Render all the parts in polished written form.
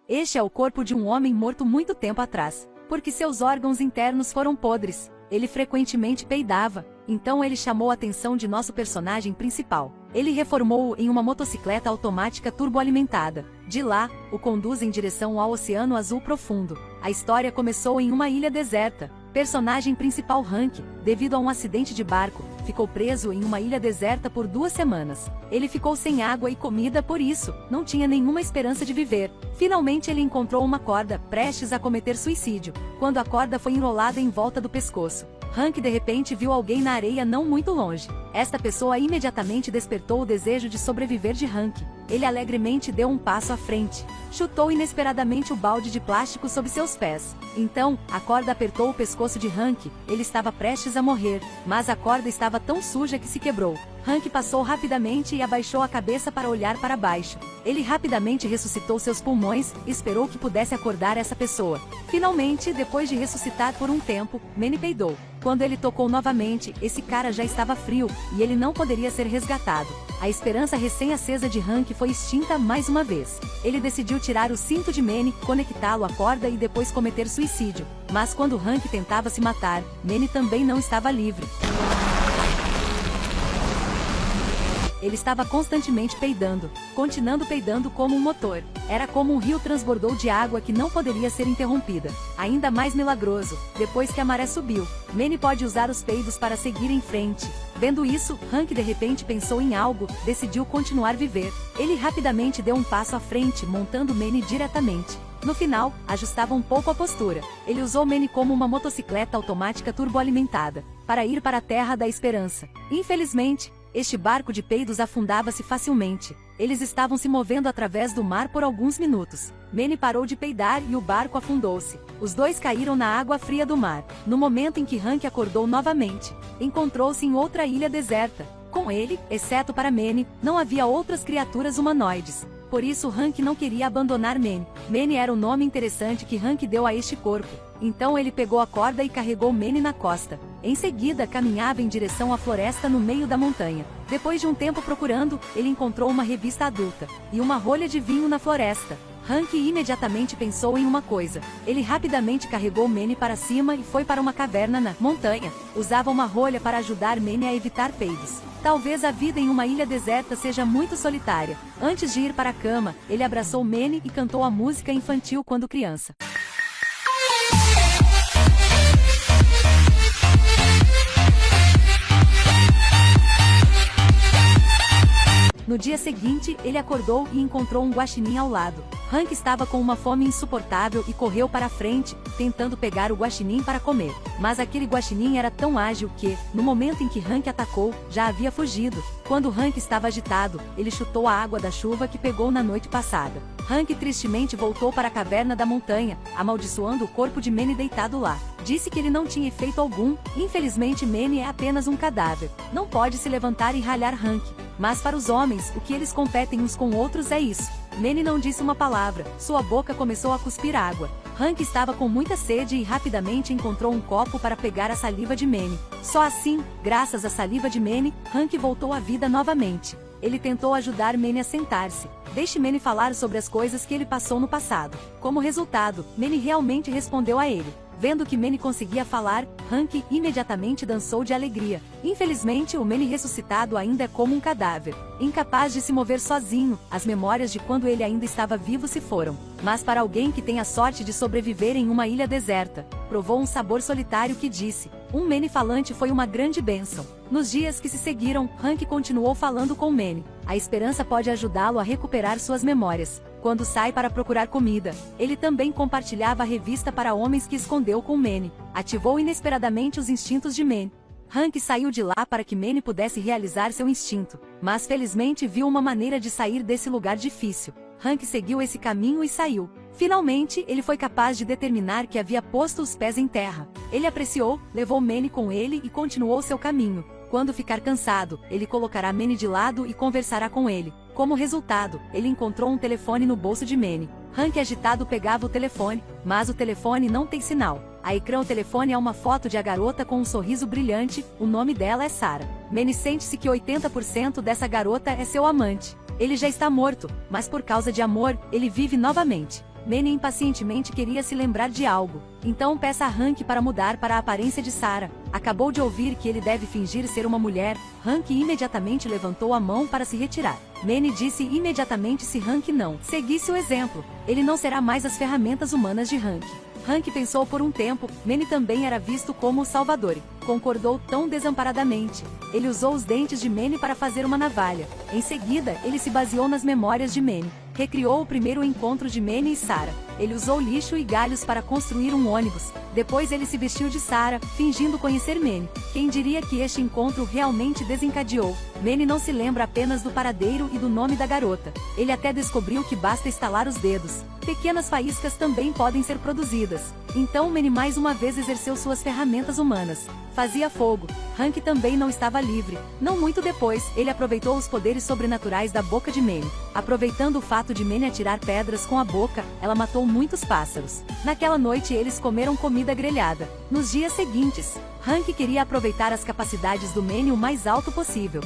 Este é o corpo de um homem morto muito tempo atrás, porque seus órgãos internos foram podres. Ele frequentemente peidava, então ele chamou a atenção de nosso personagem principal. Ele reformou-o em uma motocicleta automática turboalimentada. De lá, o conduz em direção ao Oceano Azul Profundo. A história começou em uma ilha deserta. Personagem principal Hank, devido a um acidente de barco, ficou preso em uma ilha deserta por 2 semanas. Ele ficou sem água e comida, por isso, não tinha nenhuma esperança de viver. Finalmente ele encontrou uma corda, prestes a cometer suicídio, quando a corda foi enrolada em volta do pescoço. Hank de repente viu alguém na areia não muito longe. Esta pessoa imediatamente despertou o desejo de sobreviver de Hank. Ele alegremente deu um passo à frente. Chutou inesperadamente o balde de plástico sob seus pés. Então, a corda apertou o pescoço de Hank. Ele estava prestes a morrer, mas a corda estava tão suja que se quebrou. Hank passou rapidamente e abaixou a cabeça para olhar para baixo. Ele rapidamente ressuscitou seus pulmões e esperou que pudesse acordar essa pessoa. Finalmente, depois de ressuscitar por um tempo, Manny peidou. Quando ele tocou novamente, esse cara já estava frio, e ele não poderia ser resgatado. A esperança recém-acesa de Hank foi extinta mais uma vez. Ele decidiu tirar o cinto de Manny, conectá-lo à corda e depois cometer suicídio. Mas quando Hank tentava se matar, Manny também não estava livre. Ele estava constantemente peidando, continuando peidando como um motor. Era como um rio transbordou de água que não poderia ser interrompida. Ainda mais milagroso, depois que a maré subiu, Manny pode usar os peidos para seguir em frente. Vendo isso, Hank de repente pensou em algo, decidiu continuar viver. Ele rapidamente deu um passo à frente, montando Manny diretamente. No final, ajustava um pouco a postura. Ele usou Manny como uma motocicleta automática turboalimentada, para ir para a Terra da Esperança. Infelizmente, este barco de peidos afundava-se facilmente. Eles estavam se movendo através do mar por alguns minutos. Manny parou de peidar e o barco afundou-se. Os dois caíram na água fria do mar. No momento em que Hank acordou novamente, encontrou-se em outra ilha deserta. Com ele, exceto para Manny, não havia outras criaturas humanoides. Por isso Hank não queria abandonar Manny. Manny era o nome interessante que Hank deu a este corpo. Então ele pegou a corda e carregou Manny na costa. Em seguida caminhava em direção à floresta no meio da montanha. Depois de um tempo procurando, ele encontrou uma revista adulta e uma rolha de vinho na floresta. Hank imediatamente pensou em uma coisa. Ele rapidamente carregou Manny para cima e foi para uma caverna na montanha. Usava uma rolha para ajudar Manny a evitar peidos. Talvez a vida em uma ilha deserta seja muito solitária. Antes de ir para a cama, ele abraçou Manny e cantou a música infantil quando criança. No dia seguinte, ele acordou e encontrou um guaxinim ao lado. Hank estava com uma fome insuportável e correu para a frente, tentando pegar o guaxinim para comer. Mas aquele guaxinim era tão ágil que, no momento em que Hank atacou, já havia fugido. Quando Hank estava agitado, ele chutou a água da chuva que pegou na noite passada. Hank tristemente voltou para a caverna da montanha, amaldiçoando o corpo de Manny deitado lá. Disse que ele não tinha efeito algum. Infelizmente Manny é apenas um cadáver. Não pode se levantar e ralhar Hank. Mas para os homens, o que eles competem uns com outros é isso. Manny não disse uma palavra, sua boca começou a cuspir água. Hank estava com muita sede e rapidamente encontrou um copo para pegar a saliva de Manny. Só assim, graças à saliva de Manny, Hank voltou à vida novamente. Ele tentou ajudar Manny a sentar-se. Deixe Manny falar sobre as coisas que ele passou no passado. Como resultado, Manny realmente respondeu a ele. Vendo que Manny conseguia falar, Hank imediatamente dançou de alegria. Infelizmente, o Manny ressuscitado ainda é como um cadáver. Incapaz de se mover sozinho, as memórias de quando ele ainda estava vivo se foram. Mas para alguém que tem a sorte de sobreviver em uma ilha deserta, provou um sabor solitário que disse: um Manny falante foi uma grande bênção. Nos dias que se seguiram, Hank continuou falando com Manny. A esperança pode ajudá-lo a recuperar suas memórias. Quando sai para procurar comida, ele também compartilhava a revista para homens que escondeu com Manny. Ativou inesperadamente os instintos de Manny. Hank saiu de lá para que Manny pudesse realizar seu instinto, mas felizmente viu uma maneira de sair desse lugar difícil. Hank seguiu esse caminho e saiu. Finalmente, ele foi capaz de determinar que havia posto os pés em terra. Ele apreciou, levou Manny com ele e continuou seu caminho. Quando ficar cansado, ele colocará Manny de lado e conversará com ele. Como resultado, ele encontrou um telefone no bolso de Manny. Hank agitado pegava o telefone, mas o telefone não tem sinal. A ecrã do telefone é uma foto de a garota com um sorriso brilhante, o nome dela é Sarah. Manny sente-se que 80% dessa garota é seu amante. Ele já está morto, mas por causa de amor, ele vive novamente. Manny impacientemente queria se lembrar de algo. Então peça a Hank para mudar para a aparência de Sarah. Acabou de ouvir que ele deve fingir ser uma mulher. Hank imediatamente levantou a mão para se retirar. Manny disse imediatamente se Hank não seguisse o exemplo, ele não será mais as ferramentas humanas de Hank. Hank pensou por um tempo. Manny também era visto como o salvador. Concordou tão desamparadamente. Ele usou os dentes de Manny para fazer uma navalha. Em seguida, ele se baseou nas memórias de Manny. Recriou o primeiro encontro de Manny e Sarah. Ele usou lixo e galhos para construir um ônibus. Depois ele se vestiu de Sarah, fingindo conhecer Manny. Quem diria que este encontro realmente desencadeou? Manny não se lembra apenas do paradeiro e do nome da garota. Ele até descobriu que basta estalar os dedos. Pequenas faíscas também podem ser produzidas. Então Manny mais uma vez exerceu suas ferramentas humanas. Fazia fogo. Hank também não estava livre. Não muito depois, ele aproveitou os poderes sobrenaturais da boca de Manny. Aproveitando o fato de Manny atirar pedras com a boca, ela matou muitos pássaros. Naquela noite eles comeram comida grelhada. Nos dias seguintes, Hank queria aproveitar as capacidades do Manny o mais alto possível.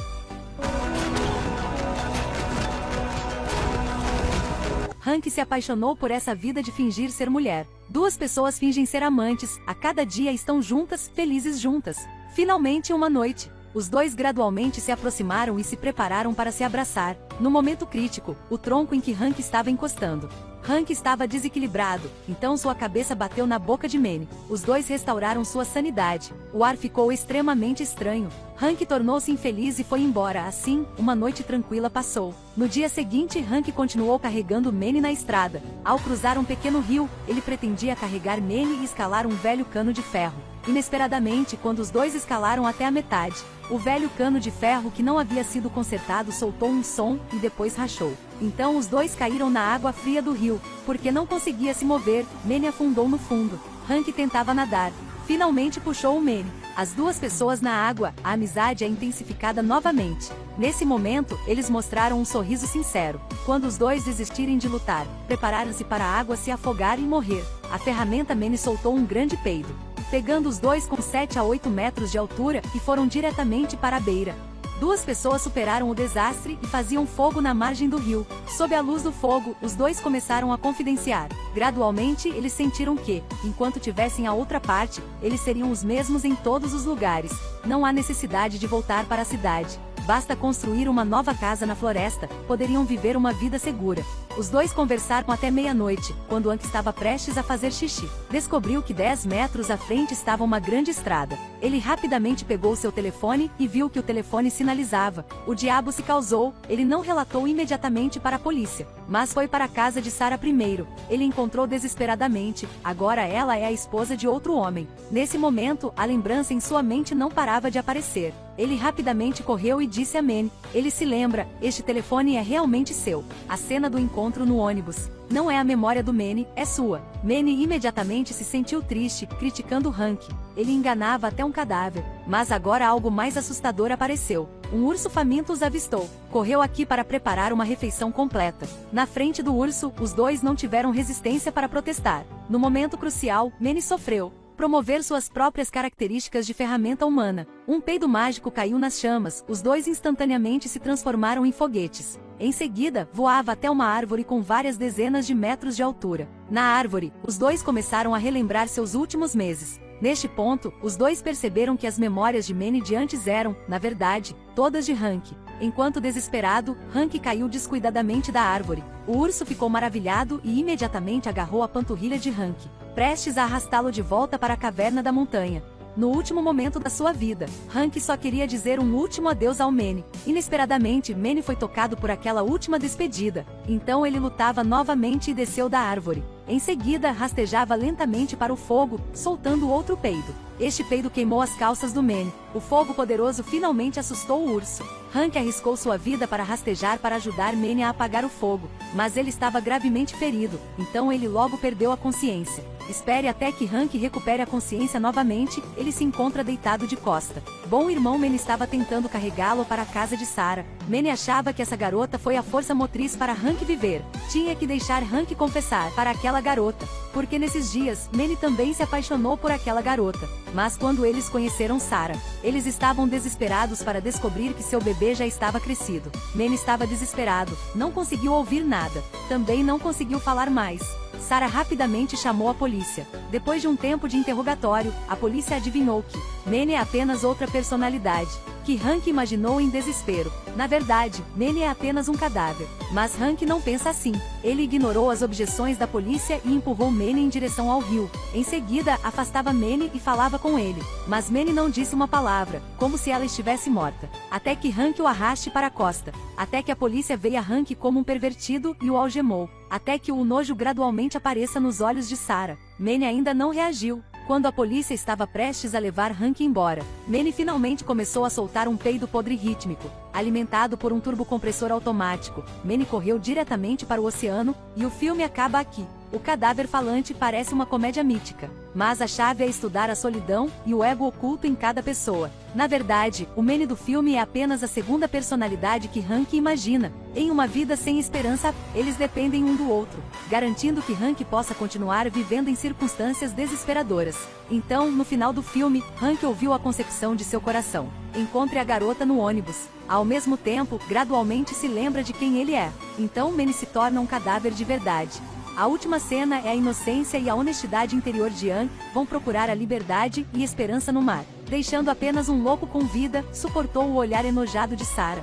Hank se apaixonou por essa vida de fingir ser mulher. Duas pessoas fingem ser amantes, a cada dia estão juntas, felizes juntas. Finalmente uma noite, os dois gradualmente se aproximaram e se prepararam para se abraçar. No momento crítico, o tronco em que Hank estava encostando. Hank estava desequilibrado, então sua cabeça bateu na boca de Manny. Os dois restauraram sua sanidade. O ar ficou extremamente estranho. Hank tornou-se infeliz e foi embora. Assim, uma noite tranquila passou. No dia seguinte, Hank continuou carregando Manny na estrada. Ao cruzar um pequeno rio, ele pretendia carregar Manny e escalar um velho cano de ferro. Inesperadamente, quando os dois escalaram até a metade, o velho cano de ferro que não havia sido consertado soltou um som e depois rachou. Então os dois caíram na água fria do rio. Porque não conseguia se mover, Manny afundou no fundo. Hank tentava nadar. Finalmente puxou o Manny. As duas pessoas na água, a amizade é intensificada novamente. Nesse momento, eles mostraram um sorriso sincero. Quando os dois desistirem de lutar, prepararam-se para a água se afogar e morrer. A ferramenta Manny soltou um grande peido, pegando os dois com 7 a 8 metros de altura e foram diretamente para a beira. Duas pessoas superaram o desastre e faziam fogo na margem do rio. Sob a luz do fogo, os dois começaram a confidenciar. Gradualmente, eles sentiram que, enquanto tivessem a outra parte, eles seriam os mesmos em todos os lugares. Não há necessidade de voltar para a cidade. Basta construir uma nova casa na floresta, poderiam viver uma vida segura. Os dois conversaram até meia-noite, quando Hank estava prestes a fazer xixi. Descobriu que 10 metros à frente estava uma grande estrada. Ele rapidamente pegou seu telefone e viu que o telefone sinalizava. O diabo se causou. Ele não relatou imediatamente para a polícia, mas foi para a casa de Sarah primeiro. Ele encontrou desesperadamente. Agora ela é a esposa de outro homem. Nesse momento, a lembrança em sua mente não parava de aparecer. Ele rapidamente correu e disse a Manny: ele se lembra, este telefone é realmente seu. A cena do encontro no ônibus. Não é a memória do Manny, é sua. Manny imediatamente se sentiu triste, criticando Hank. Ele enganava até um cadáver. Mas agora algo mais assustador apareceu. Um urso faminto os avistou. Correu aqui para preparar uma refeição completa. Na frente do urso, os dois não tiveram resistência para protestar. No momento crucial, Manny sofreu. Promover suas próprias características de ferramenta humana. Um peido mágico caiu nas chamas, os dois instantaneamente se transformaram em foguetes. Em seguida, voava até uma árvore com várias dezenas de metros de altura. Na árvore, os dois começaram a relembrar seus últimos meses. Neste ponto, os dois perceberam que as memórias de Manny de antes eram, na verdade, todas de Hank. Enquanto desesperado, Hank caiu descuidadamente da árvore. O urso ficou maravilhado e imediatamente agarrou a panturrilha de Hank, prestes a arrastá-lo de volta para a caverna da montanha. No último momento da sua vida, Hank só queria dizer um último adeus ao Manny. Inesperadamente, Manny foi tocado por aquela última despedida. Então ele lutava novamente e desceu da árvore. Em seguida, rastejava lentamente para o fogo, soltando outro peido. Este peido queimou as calças do Manny. O fogo poderoso finalmente assustou o urso. Hank arriscou sua vida para rastejar para ajudar Manny a apagar o fogo, mas ele estava gravemente ferido, então ele logo perdeu a consciência. Espere até que Hank recupere a consciência novamente, ele se encontra deitado de costa. Bom irmão Manny estava tentando carregá-lo para a casa de Sarah. Manny achava que essa garota foi a força motriz para Hank viver. Tinha que deixar Hank confessar para aquela garota, porque nesses dias, Manny também se apaixonou por aquela garota. Mas quando eles conheceram Sarah, eles estavam desesperados para descobrir que seu bebê já estava crescido. Manny estava desesperado, não conseguiu ouvir nada, também não conseguiu falar mais. Sarah rapidamente chamou a polícia. Depois de um tempo de interrogatório, a polícia adivinhou que Manny é apenas outra personalidade, que Hank imaginou em desespero. Na verdade, Manny é apenas um cadáver. Mas Hank não pensa assim. Ele ignorou as objeções da polícia e empurrou Manny em direção ao rio. Em seguida, afastava Manny e falava com ele. Mas Manny não disse uma palavra, como se ela estivesse morta. Até que Hank o arraste para a costa. Até que a polícia veia Hank como um pervertido e o algemou. Até que o nojo gradualmente apareça nos olhos de Sarah. Manny ainda não reagiu. Quando a polícia estava prestes a levar Hank embora, Manny finalmente começou a soltar um peido podre rítmico. Alimentado por um turbocompressor automático, Manny correu diretamente para o oceano, e o filme acaba aqui. O cadáver falante parece uma comédia mítica, mas a chave é estudar a solidão e o ego oculto em cada pessoa. Na verdade, o Manny do filme é apenas a segunda personalidade que Hank imagina. Em uma vida sem esperança, eles dependem um do outro, garantindo que Hank possa continuar vivendo em circunstâncias desesperadoras. Então, no final do filme, Hank ouviu a concepção de seu coração. Encontre a garota no ônibus. Ao mesmo tempo, gradualmente se lembra de quem ele é. Então Manny se torna um cadáver de verdade. A última cena é a inocência e a honestidade interior de Hank vão procurar a liberdade e esperança no mar. Deixando apenas um louco com vida, suportou o olhar enojado de Sarah.